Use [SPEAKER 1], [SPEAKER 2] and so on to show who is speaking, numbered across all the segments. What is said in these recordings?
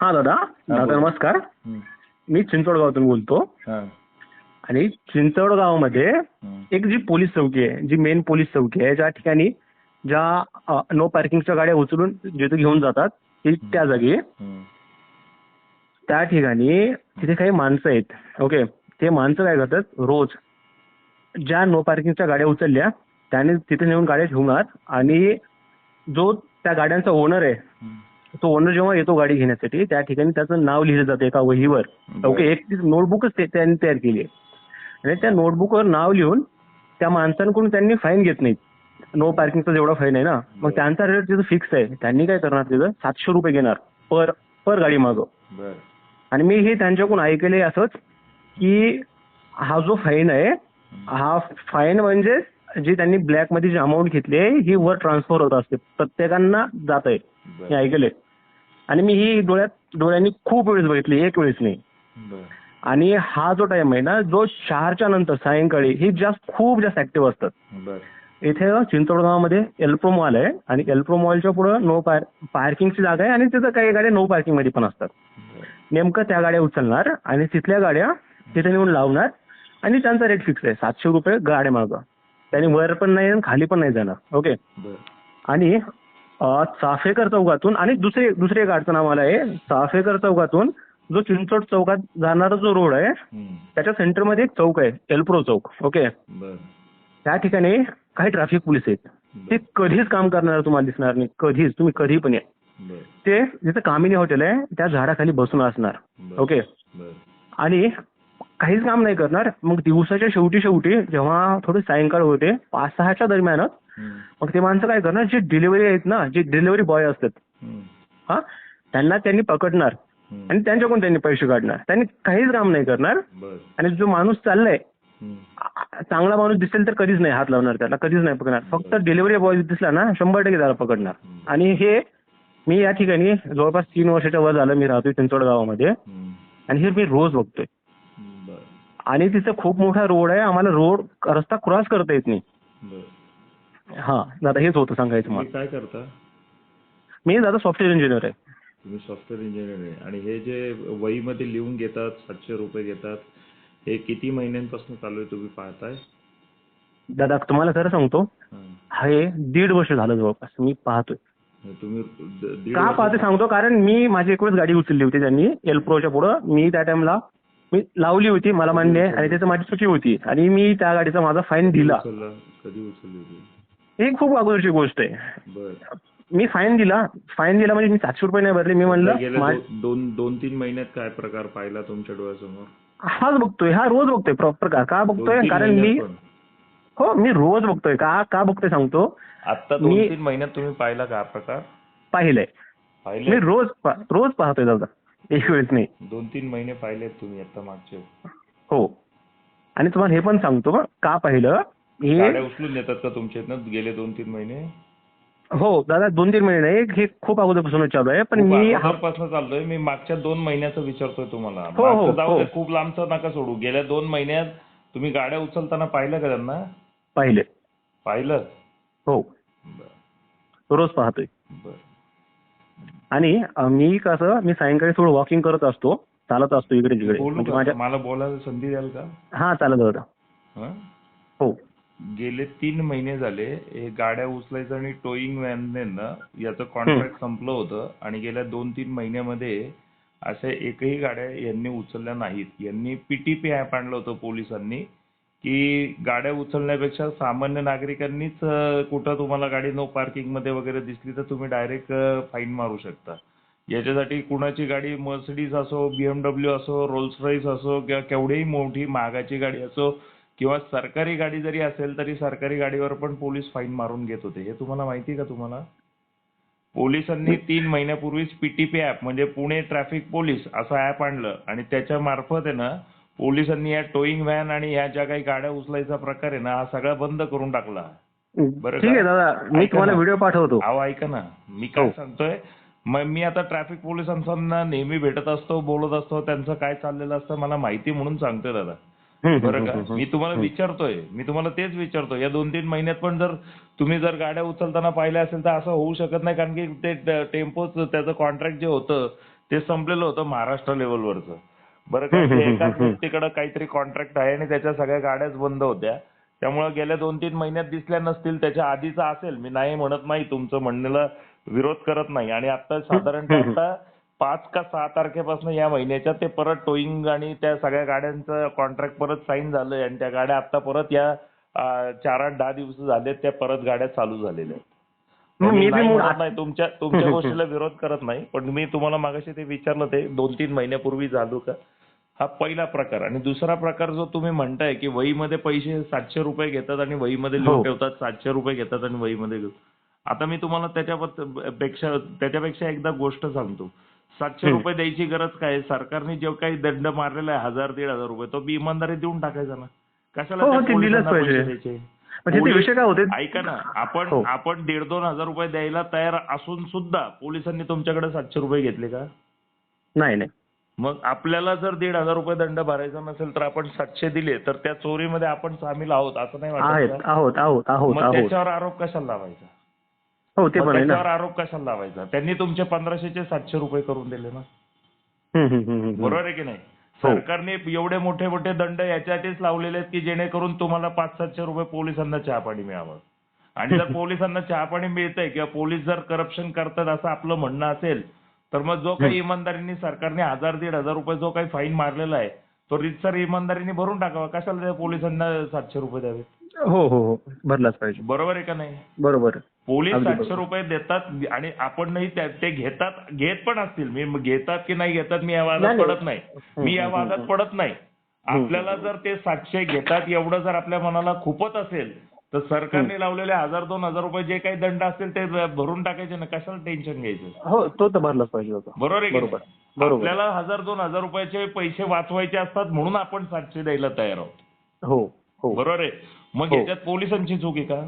[SPEAKER 1] हा दादा. दादा नमस्कार. मी चिंचवड गावातून बोलतो. आणि चिंचवड गावामध्ये एक जी पोलीस चौकी आहे, जी मेन पोलीस चौकी आहे, ज्या ठिकाणी ज्या नो पार्किंगच्या गाड्या उचलून जिथे घेऊन जातात त्या जागी, त्या ठिकाणी तिथे काही माणसं आहेत. ओके. ते माणसं काय करतात, रोज ज्या नो पार्किंगच्या गाड्या उचलल्या त्याने तिथे नेऊन गाड्या ठेवणार आणि जो त्या गाड्यांचा ओनर आहे, तो ओनर जेव्हा येतो गाडी घेण्यासाठी त्या ठिकाणी त्याचं नाव लिहिलं जातं एका वहीवर. ओके. एक नोटबुकच त्यांनी तयार केली आहे आणि त्या नोटबुकवर नाव लिहून त्या माणसांकडून त्यांनी फाईन घेत नाहीत. नो पार्किंगचा जेवढा फाईन आहे ना, मग त्यांचा रेट तिथं फिक्स आहे. त्यांनी काय करणार, तिथं 700 रुपये घेणार पर पर गाडी मागं. आणि मी हे त्यांच्याकडून ऐकले असंच की हा जो फाईन आहे, हा फाईन म्हणजे जी त्यांनी ब्लॅक मध्ये जी अमाऊंट घेतली आहे ही वर ट्रान्सफर होत असते, प्रत्येकांना जात आहे. हे ऐकले. आणि मी ही डोळ्यांनी खूप वेळेस बघितली, एक वेळेस नाही. आणि हा जो टाइम आहे ना, जो 4च्या नंतर सायंकाळी ही खूप जास्त ऍक्टिव्ह असतात. इथे चिंचवड गावामध्ये एल्प्रो मॉल आहे आणि एल्प्रो मॉलच्या पुढे नो पार्किंगची जागा आहे आणि तिथं काही गाड्या नो पार्किंग मध्ये पण असतात. नेमकं त्या गाड्या उचलणार आणि तिथल्या गाड्या तिथे नेऊन लावणार आणि त्यांचा रेट फिक्स आहे 700 रुपये गाड्या मागं. त्यांनी वर पण नाही आणि खाली पण नाही जाणार. ओके. आणि चाफेकर चौकातून आणि दुसरी एक अडचण आम्हाला आहे, चाफेकर चौकातून जो चिंचवड चौकात जाणारा जो रोड आहे त्याच्या सेंटरमध्ये एक चौक आहे, एल्प्रो चौक. ओके. त्या ठिकाणी काही ट्रॅफिक पोलीस आहेत. ते कधीच काम करणार तुम्हाला दिसणार नाही, कधीच. तुम्ही कधी पण या. ते जिथं कामिनी हॉटेल आहे त्या झाडाखाली बसून असणार. ओके. आणि काहीच काम नाही करणार. मग दिवसाच्या शेवटी जेव्हा थोडी सायंकाळ होते 5-6च्या दरम्यान, मग ते माणसं काय करणार, जे डिलिव्हरी आहेत ना, जे डिलिव्हरी बॉय असतात, हा, त्यांनी पकडणार आणि त्यांच्याकडून त्यांनी पैसे काढणार. त्यांनी काहीच काम नाही करणार. आणि जो माणूस चाललाय, चांगला माणूस दिसेल तर कधीच नाही हात लावणार त्याला, कधीच नाही पकडणार. फक्त डिलिव्हरी बॉय दिसला ना 100% त्याला पकडणार. आणि हे मी या ठिकाणी जवळपास 3 वर्षाच्या वर झालं मी राहतोय चिंचवड गावामध्ये आणि हे मी रोज बघतोय. आणि तिथे खूप मोठा रोड आहे, आम्हाला रस्ता क्रॉस करता येत नाही. हा दादा, हेच होतं सांगायचं मला.
[SPEAKER 2] काय करता?
[SPEAKER 1] मी दादा सॉफ्टवेअर इंजिनियर आहे.
[SPEAKER 2] तुम्ही सॉफ्टवेअर इंजिनियर आहे. आणि हे जे वहीमध्ये लिहून घेतात 700 रुपये घेतात, हे किती महिन्यांपासून चालू आहे तुम्ही पाहताय?
[SPEAKER 1] दादा तुम्हाला खरं सांगतो, हे 1.5 वर्ष झालं जवळपास मी पाहतोय.
[SPEAKER 2] तुम्ही
[SPEAKER 1] का पाहते सांगतो, कारण मी माझी एक वेळेस गाडी उचलली होती त्यांनी एल्प्रोच्या पुढं. मी त्या टाइमला मी लावली होती, मला मान्य आहे, आणि त्याचं माझी चुकी होती आणि मी त्या गाडीचा माझा फाईन दिला.
[SPEAKER 2] कधी उचलली होती?
[SPEAKER 1] ही खूप अगोदरची गोष्ट आहे. मी फाईन दिला म्हणजे मी 700 रुपये नाही भरले. मी म्हणलं
[SPEAKER 2] 2-3 महिन्यात काय प्रकार पाहिला तुमच्या डोळ्यासमोर?
[SPEAKER 1] हाच बघतोय, हा रोज बघतोय प्रकार. का बघतोय, कारण मी रोज बघतोय. का बघतोय सांगतो.
[SPEAKER 2] आता 2-3 महिन्यात तुम्ही पाहिला का प्रकार?
[SPEAKER 1] पाहिलंय. मी रोज पाहतोय दादा, एक वेळेस नाही.
[SPEAKER 2] 2-3 महिने पाहिलेत तुम्ही आता मागचे?
[SPEAKER 1] हो. आणि तुम्हाला हे पण सांगतो का पाहिलं. हे
[SPEAKER 2] गाड्या उचलून देतात का तुमच्या इथनं गेले 2-3 महिने?
[SPEAKER 1] हो दादा, 2-3 महिने नाही, हे खूप अगोदरपासून चालू आहे. पण मी
[SPEAKER 2] अगोदरपासून चाललोय. मी मागच्या 2 महिन्याचं विचारतोय तुम्हाला.
[SPEAKER 1] हो.
[SPEAKER 2] खूप लांबचं नका सोडू. गेल्या 2 महिन्यात तुम्ही गाड्या उचलताना पाहिलं का त्यांना? पाहिलं?
[SPEAKER 1] हो. रोज पाहतोय. आणि मी सायंकाळी थोडं वॉकिंग करत असतो, चालत असतो इकडे तिकडे.
[SPEAKER 2] मला बोलायला संधी द्याल का?
[SPEAKER 1] हा चालत होता. हो.
[SPEAKER 2] गेले 3 महिने झाले हे गाड्या उचलायचं आणि टोईंग व्हॅन याचं कॉन्ट्रॅक्ट संपलं होतं आणि गेल्या 2-3 महिन्यामध्ये अशा एकही गाड्या यांनी उचलल्या नाहीत. यांनी पीटीपी ऍप आणलं होतं पोलिसांनी की गाड्या उचलण्यापेक्षा सामान्य नागरिकांनीच कुठं तुम्हाला गाडी नो पार्किंग मध्ये वगैरे दिसली तर तुम्ही डायरेक्ट फाईन मारू शकता. याच्यासाठी कुणाची गाडी मर्सिडीज असो, BMW असो, रोल्स रॉइस असो किंवा केवढीही मोठी महागाची गाडी असो किंवा सरकारी गाडी जरी असेल तरी सरकारी गाडीवर पण पोलीस फाईन मारून घेत होते. हे तुम्हाला माहिती का? तुम्हाला पोलिसांनी 3 महिन्यापूर्वीच पीटीपी ऍप म्हणजे पुणे ट्रॅफिक पोलीस असं ऍप आणलं आणि त्याच्या मार्फत आहे ना पोलिसांनी या टोईंग व्हॅन आणि या ज्या काही गाड्या उचलायचा प्रकार आहे ना हा सगळा बंद करून टाकला.
[SPEAKER 1] बरं, ठीक आहे दादा, मी तुम्हाला व्हिडिओ पाठवतो.
[SPEAKER 2] ऐका ना, मी काय सांगतोय. मग मी आता ट्रॅफिक पोलिसांना नेहमी भेटत असतो, बोलत असतो, त्यांचं काय चाललेलं असतं मला माहिती म्हणून सांगतोय दादा. बरं का? मी तुम्हाला विचारतोय, मी तुम्हाला तेच विचारतोय. या 2-3 महिन्यात पण जर तुम्ही गाड्या उचलताना पाहिल्या असेल तर असं होऊ शकत नाही, कारण की ते टेम्पोच त्याचं कॉन्ट्रॅक्ट जे होतं ते संपलेलं होतं महाराष्ट्र लेवलवरचं. बरं काय ते एकाच व्यक्तीकडे काहीतरी कॉन्ट्रॅक्ट आहे आणि त्याच्या सगळ्या गाड्याच बंद होत्या. त्यामुळे गेल्या 2-3 महिन्यात दिसल्या नसतील. त्याच्या आधीचा असेल, मी नाही म्हणत नाही, तुमचं म्हणण्याला विरोध करत नाही. आणि आता साधारणतः आता 5 का 6 तारखेपासून या महिन्याच्या ते परत टोईंग आणि त्या सगळ्या गाड्यांचं कॉन्ट्रॅक्ट परत साईन झालंय आणि त्या गाड्या आता परत या 4-8-10 दिवस झाले त्या परत गाड्या चालू झालेल्या आहेत. मी नाही म्हणत नाही, तुमच्या गोष्टीला विरोध करत नाही, पण मी तुम्हाला मागाशी ते विचारलं ते 2-3 महिन्यापूर्वी झालो का. हा पहिला प्रकार. आणि दुसरा प्रकार जो तुम्ही म्हणताय की वहीमध्ये पैसे 700 रुपये घेतात आणि वहीमध्ये लिहून ठेवतात, 700 रुपये घेतात आणि वहीमध्ये घेऊन. आता मी तुम्हाला त्याच्यापेक्षा एकदा गोष्ट सांगतो. 700 रुपये द्यायची गरज काय? सरकारने जो काही दंड मारलेला आहे 1000-1500 रुपये, तो बी इमानदारी देऊन टाकायचा ना. कशाला त्या पोलिसांना पैसे द्यायचे? ऐका ना, आपण 1,500-2,000 हजार रुपये द्यायला तयार असून सुद्धा पोलिसांनी तुमच्याकडे 700 रुपये घेतले का?
[SPEAKER 1] नाही.
[SPEAKER 2] मग आपल्याला जर 1,500 रुपये दंड भरायचा नसेल तर आपण 700 दिले तर त्या चोरीमध्ये आपण सामील आहोत असं नाही वाटत का? मग त्याच्यावर आरोप कशाला लावायचा? त्याच्यावर आरोप कशाला लावायचा? त्यांनी तुमचे 1500चे 700 रुपये करून दिले ना. बरोबर आहे की नाही? सरकारने एवढे मोठे मोठे दंड याच्यासाठीच लावलेले आहेत की जेणेकरून तुम्हाला 500-700 रुपये पोलिसांना चहापाणी मिळावं. आणि जर पोलिसांना चहापाणी मिळतंय किंवा पोलीस जर करप्शन करतात असं आपलं म्हणणं असेल तर मग जो काही इमानदारीने सरकारने 1000-1500 रुपये जो काही फाईन मारलेला आहे तो रीतसर इमानदारीने भरून टाकावा. कशाला पोलिसांना 700 रुपये द्यावे?
[SPEAKER 1] हो भरलाच पाहिजे.
[SPEAKER 2] बरोबर आहे का नाही?
[SPEAKER 1] बरोबर.
[SPEAKER 2] पोलीस 700 रुपये देतात आणि आपणही ते घेत पण असतील. मी घेतात की नाही घेतात मी या वादात पडत नाही. आपल्याला जर ते 700 घेतात एवढं जर आपल्या मनाला खूपच असेल तर सरकारने लावलेले 1000-2000 रुपये जे काही दंड असतील ते भरून टाकायचे ना. कशाला टेन्शन घ्यायचं?
[SPEAKER 1] हो, तो तर भरलाच पाहिजे होता.
[SPEAKER 2] बरोबर आहे की आपल्याला 1000-2000 रुपयाचे पैसे वाचवायचे असतात म्हणून आपण 700 द्यायला तयार आहोत.
[SPEAKER 1] हो.
[SPEAKER 2] बरोबर आहे. मग याच्यात पोलिसांची चूक आहे का?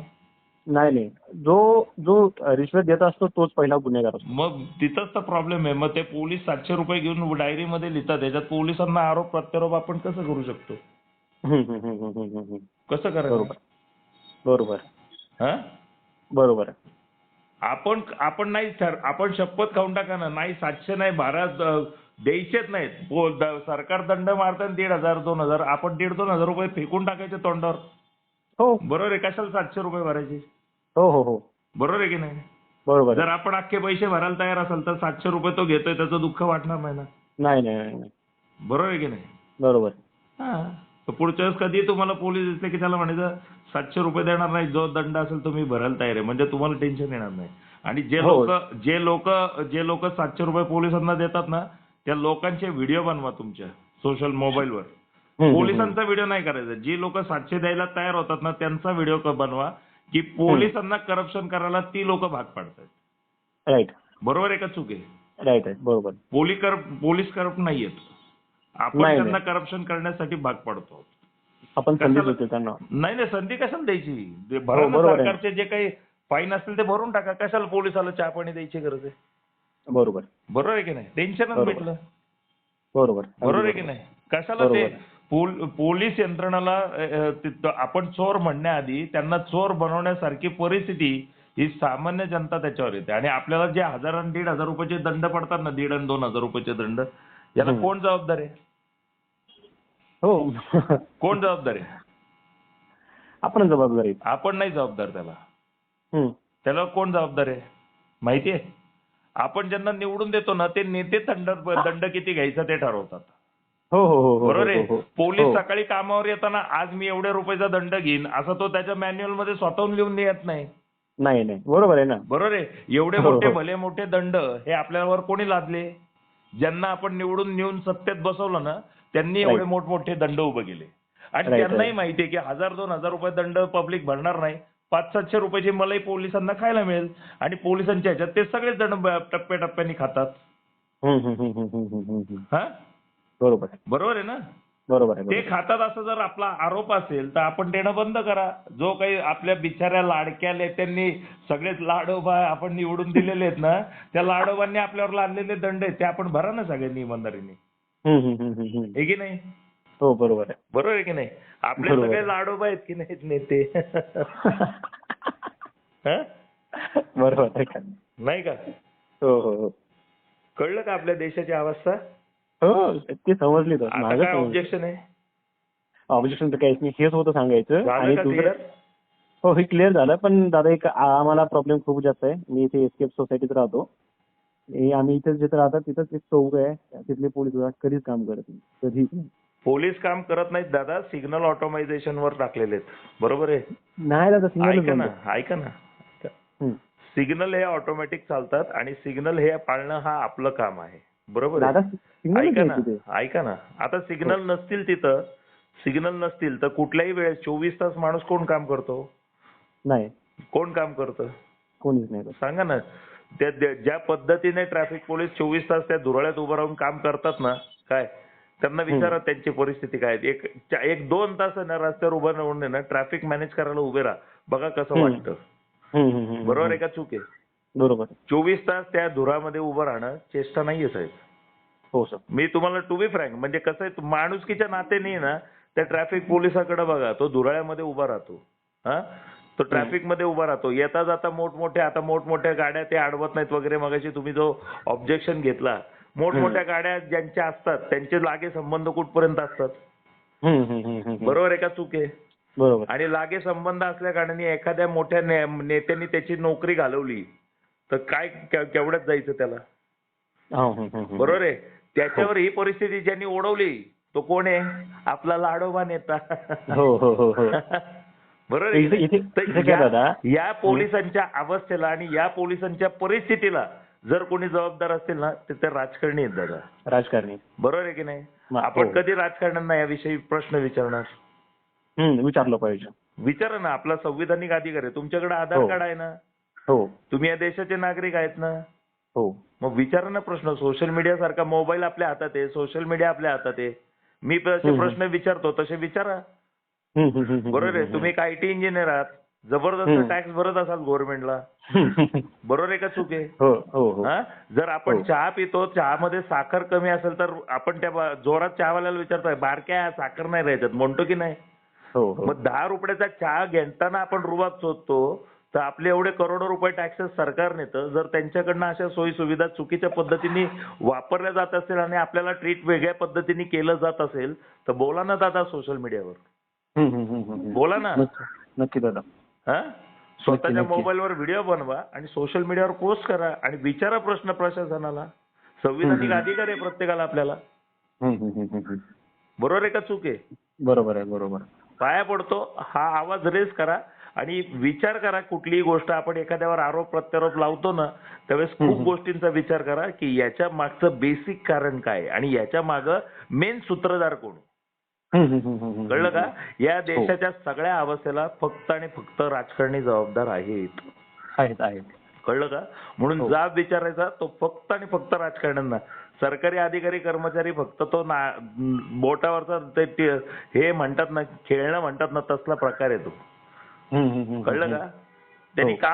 [SPEAKER 1] नाही. जो रिश्वत देत असतो तोच पहिला गुन्हेगार असतो.
[SPEAKER 2] मग तिथंच तर प्रॉब्लेम आहे. मग ते पोलीस 700 रुपये घेऊन डायरीमध्ये लिहितात. त्याच्यात पोलिसांना आरोप प्रत्यारोप आपण कसं करू शकतो? कसं करायचं?
[SPEAKER 1] बरोबर. बरोबर.
[SPEAKER 2] आपण नाही सर, आपण शपथ खाऊन टाका ना. नाही 700 नाही 12 द्यायचेच नाहीत. सरकार दंड मारताना 1,500-2,000 आपण 1,500-2,000 रुपये फेकून टाकायचे तोंडावर.
[SPEAKER 1] हो.
[SPEAKER 2] बरोबर आहे. कशाला 700 रुपये भरायचे?
[SPEAKER 1] हो.
[SPEAKER 2] बरोबर आहे की नाही?
[SPEAKER 1] बरोबर.
[SPEAKER 2] जर आपण अख्खे पैसे भरायला तयार असेल तर 700 रुपये तो घेतोय त्याचं दुःख वाटणार नाही ना.
[SPEAKER 1] नाही.
[SPEAKER 2] बरोबर आहे की नाही? बरोबर. पुढच्या वेळेस कधी तुम्हाला पोलीस दिसले की त्याला म्हणायचं 700 रुपये देणार नाही, जो दंड असेल तो मी भरायला तयार आहे. म्हणजे तुम्हाला टेन्शन येणार नाही. आणि जे लोक 700 रुपये पोलिसांना देतात ना त्या लोकांचे व्हिडिओ बनवा तुमच्या सोशल मोबाईलवर. पोलिसांचा व्हिडिओ नाही करायचा. जी लोक 700 द्यायला तयार होतात ना त्यांचा व्हिडिओ बनवा की पोलिसांना करप्शन करायला ती लोक भाग पाडतात.
[SPEAKER 1] राईट.
[SPEAKER 2] बरोबर आहे का चूक आहे?
[SPEAKER 1] राईट. बरोबर.
[SPEAKER 2] पोलीस करप्ट नाहीयेत. आपण त्यांना करप्शन करण्यासाठी भाग पाडतो.
[SPEAKER 1] आपण संधी देतो त्यांना.
[SPEAKER 2] नाही संधी कशाला द्यायची? सरकारचे जे काही फाईन असतील ते भरून टाका. कशाला पोलिसाला चहा पाणी द्यायची गरज आहे? बरोबर आहे की नाही? टेन्शनच भेटलं. बरोबर आहे की नाही? कशाला ते पोलीस यंत्रणाला आपण चोर म्हणण्याआधी त्यांना चोर बनवण्यासारखी परिस्थिती ही सामान्य जनता त्याच्यावर येते. आणि आपल्याला जे 1000 आणि 1,500 रुपयाचे दंड पडतात ना 1,500 आणि 2,000 रुपयाचे दंड याला कोण जबाबदार आहे? कोण जबाबदार आहे?
[SPEAKER 1] आपण जबाबदार आहे.
[SPEAKER 2] आपण नाही जबाबदार त्याला कोण जबाबदार आहे माहितीये? आपण ज्यांना निवडून देतो ना ते नेते दंड किती घ्यायचा ते ठरवतात. बरोबर आहे. पोलीस सकाळी कामावर येताना आज मी एवढ्या रुपयाचा दंड घेईन असं तो त्याच्या मॅन्युअल मध्ये स्वतःहून लिहून येत नाही. बरोबर आहे ना. बरोबर आहे. एवढे मोठे भले मोठे दंड हे आपल्यावर कोणी लादले? ज्यांना आपण निवडून नेऊन सत्तेत बसवलं ना त्यांनी एवढे मोठमोठे दंड उभे केले. आणि त्यांनाही माहिती आहे की 1000-2,000 रुपये दंड पब्लिक भरणार नाही. 500-700 रुपयाची मलाई पोलिसांना खायला मिळेल. आणि पोलिसांच्या ह्याच्यात ते सगळेच जण टप्प्याटप्प्याने खातात. बरोबर आहे ना? बरोबर आहे. ते खातात असं जर आपला आरोप असेल तर आपण देणं बंद करा. जो काही आपल्या बिचाऱ्या लाडक्या नेत्यांनी सगळेच लाडोबा आपण निवडून दिलेले आहेत ना त्या लाडोबांनी आपल्यावर लादलेले दंड आहेत ते आपण भरा ना सगळ्यांनी इमानदारीने. आहे की नाही? बरोबर आहे की नाही? आपले सगळे लाडोबा आहेत की नाहीत नेते? बरोबर आहे का नाही का? कळलं का आपल्या देशाची अवस्था?
[SPEAKER 1] हो ते समजली तर
[SPEAKER 2] आता काय ऑब्जेक्शन आहे?
[SPEAKER 1] ऑब्जेक्शन तर काहीच नाही, हेच होतं सांगायचं.
[SPEAKER 2] झालं
[SPEAKER 1] आणि
[SPEAKER 2] का
[SPEAKER 1] दुसरं
[SPEAKER 2] क्लिअर?
[SPEAKER 1] हो हे क्लिअर झालं. पण दादा एक आम्हाला प्रॉब्लेम खूप जास्त आहे. मी इथे एस्केप सोसायटीत राहतो. आम्ही इथे जिथे राहतात तिथंच एक चौक आहे. तिथले पोलीस विभाग कधीच काम करत नाही, कधीच नाही.
[SPEAKER 2] पोलीस काम करत नाहीत दादा, सिग्नल ऑटोमायझेशन वर टाकलेले आहेत. बरोबर आहे?
[SPEAKER 1] नाही दादा सिग्नलच
[SPEAKER 2] ऐका
[SPEAKER 1] बंद
[SPEAKER 2] ना,
[SPEAKER 1] आहे.
[SPEAKER 2] ऐका ना.
[SPEAKER 1] हम्म.
[SPEAKER 2] सिग्नल हे ऑटोमॅटिक चालतात आणि सिग्नल हे पाळणं हा आपलं काम आहे. बरोबर
[SPEAKER 1] दादा
[SPEAKER 2] आहे?
[SPEAKER 1] सिग्नलच
[SPEAKER 2] ऐका
[SPEAKER 1] नाही
[SPEAKER 2] ना,
[SPEAKER 1] तिथे.
[SPEAKER 2] ऐका ना. आता सिग्नल नसतील तिथं, सिग्नल नसतील तर कुठल्याही वेळेस 24 तास माणूस कोण काम करतो?
[SPEAKER 1] नाही
[SPEAKER 2] कोण काम करतं?
[SPEAKER 1] कोणीच नाही करत.
[SPEAKER 2] सांगा ना. ज्या पद्धतीने ट्रॅफिक पोलीस 24 तास त्या धुरळ्यात उभं राहून काम करतात ना, काय त्यांना विचारा त्यांची परिस्थिती काय आहे. एक 2 तास ना रस्त्यावर उभं राहून आहे ना ट्रॅफिक मॅनेज करायला उभे राहा, बघा कसं वाटतं. बरोबर आहे का चूक आहे?
[SPEAKER 1] बरोबर आहे.
[SPEAKER 2] 24 तास त्या धुरामध्ये उभं राहणं चेष्टा नाहीये साहेब.
[SPEAKER 1] हो सर.
[SPEAKER 2] मी तुम्हाला टू बी फ्रँक म्हणजे कसं आहे माणुसकीच्या नात्याने ना त्या ट्रॅफिक पोलिसाकडे बघा, तो धुराळ्यामध्ये उभा राहतो. हा तो ट्रॅफिक मध्ये उभा राहतो. येता जाता मोठमोठ्या गाड्या ते अडवत नाहीत वगैरे. मगाशी तुम्ही जो ऑब्जेक्शन घेतला, मोठमोठ्या गाड्या ज्यांच्या असतात त्यांचे लागे संबंध कुठपर्यंत असतात? बरोबर आहे का चूक आहे?
[SPEAKER 1] बरोबर.
[SPEAKER 2] आणि लागे संबंध असल्या कारणाने एखाद्या मोठ्या नेत्यांनी त्याची नोकरी घालवली तर काय केवढ्यात जायचं त्याला? बरोबर आहे? त्याच्यावर ही परिस्थिती ज्यांनी ओढवली तो कोण आहे? आपला लाडोबा नेता.
[SPEAKER 1] हो हो हो हो.
[SPEAKER 2] बरोबर
[SPEAKER 1] इथे-
[SPEAKER 2] आहे?
[SPEAKER 1] इथे- इथे
[SPEAKER 2] तर
[SPEAKER 1] काय दादा?
[SPEAKER 2] या पोलिसांच्या अवस्थेला आणि या पोलिसांच्या परिस्थितीला जर कोणी जबाबदार असतील ना तर ते राजकारणी आहेत दादा.
[SPEAKER 1] राजकारणी.
[SPEAKER 2] बरोबर आहे की नाही?
[SPEAKER 1] हो.
[SPEAKER 2] आपण कधी राजकारण्यांना याविषयी प्रश्न विचारणार?
[SPEAKER 1] विचारलं पाहिजे.
[SPEAKER 2] विचारा ना. आपला संविधानिक अधिकार आहे. तुमच्याकडे आधार
[SPEAKER 1] हो.
[SPEAKER 2] कार्ड आहे ना?
[SPEAKER 1] हो
[SPEAKER 2] तुम्ही या देशाचे नागरिक आहेत ना?
[SPEAKER 1] हो.
[SPEAKER 2] मग विचारा ना प्रश्न. सोशल मीडिया सारखा मोबाईल आपल्या हातात आहे, सोशल मीडिया आपल्या हातात आहे. मी तसे प्रश्न विचारतो तसे विचारा. बरोबर आहे? तुम्ही एक आयटी इंजिनियर आहात, जबरदस्त टॅक्स भरत असाल गव्हर्नमेंटला. बरोबर आहे का चूक आहे?
[SPEAKER 1] हो हो हो.
[SPEAKER 2] हा? जर आपण चहा पितो, चहामध्ये साखर कमी असेल तर आपण त्या जोरात चहावाल्याला विचारतोय बारक्या साखर नाही राहतात म्हणतो की नाही?
[SPEAKER 1] हो हो.
[SPEAKER 2] मग 10 रुपयाचा चहा घेताना आपण रुबाब शोधतो तर आपले एवढे करोडो रुपये टॅक्सेस सरकार नेतं. जर त्यांच्याकडनं अशा सोयी सुविधा चुकीच्या पद्धतीने वापरल्या जात असेल आणि आपल्याला ट्रीट वेगळ्या पद्धतीने केलं जात असेल तर बोला ना दादा सोशल मीडियावर. बोला ना.
[SPEAKER 1] नक्की दादा.
[SPEAKER 2] हा? स्वतःच्या मोबाईलवर व्हिडिओ बनवा आणि सोशल मीडियावर पोस्ट करा आणि विचारा प्रश्न प्रशासनाला. संविधानिक अधिकार आहे प्रत्येकाला आपल्याला. बरोबर आहे का चूक आहे?
[SPEAKER 1] बरोबर आहे. बरोबर.
[SPEAKER 2] पाया पडतो हा आवाज रेस करा आणि विचार करा. कुठलीही गोष्ट आपण एखाद्यावर आरोप प्रत्यारोप लावतो ना त्यावेळेस खूप गोष्टींचा विचार करा की याच्या मागचं बेसिक कारण काय आणि याच्या मागं मेन सूत्रधार कोण. कळलं का? या देशाच्या सगळ्या अवस्थेला फक्त आणि फक्त राजकारणी जबाबदार आहेत.
[SPEAKER 1] आहेत.
[SPEAKER 2] कळलं का? म्हणून जाब विचारायचा तो फक्त आणि फक्त राजकारण्यांना. सरकारी अधिकारी कर्मचारी फक्त तो बोटावरचा ते हे म्हणतात ना खेळणं म्हणतात ना तसला प्रकार आहे तो. कळलं का? त्यांनी काम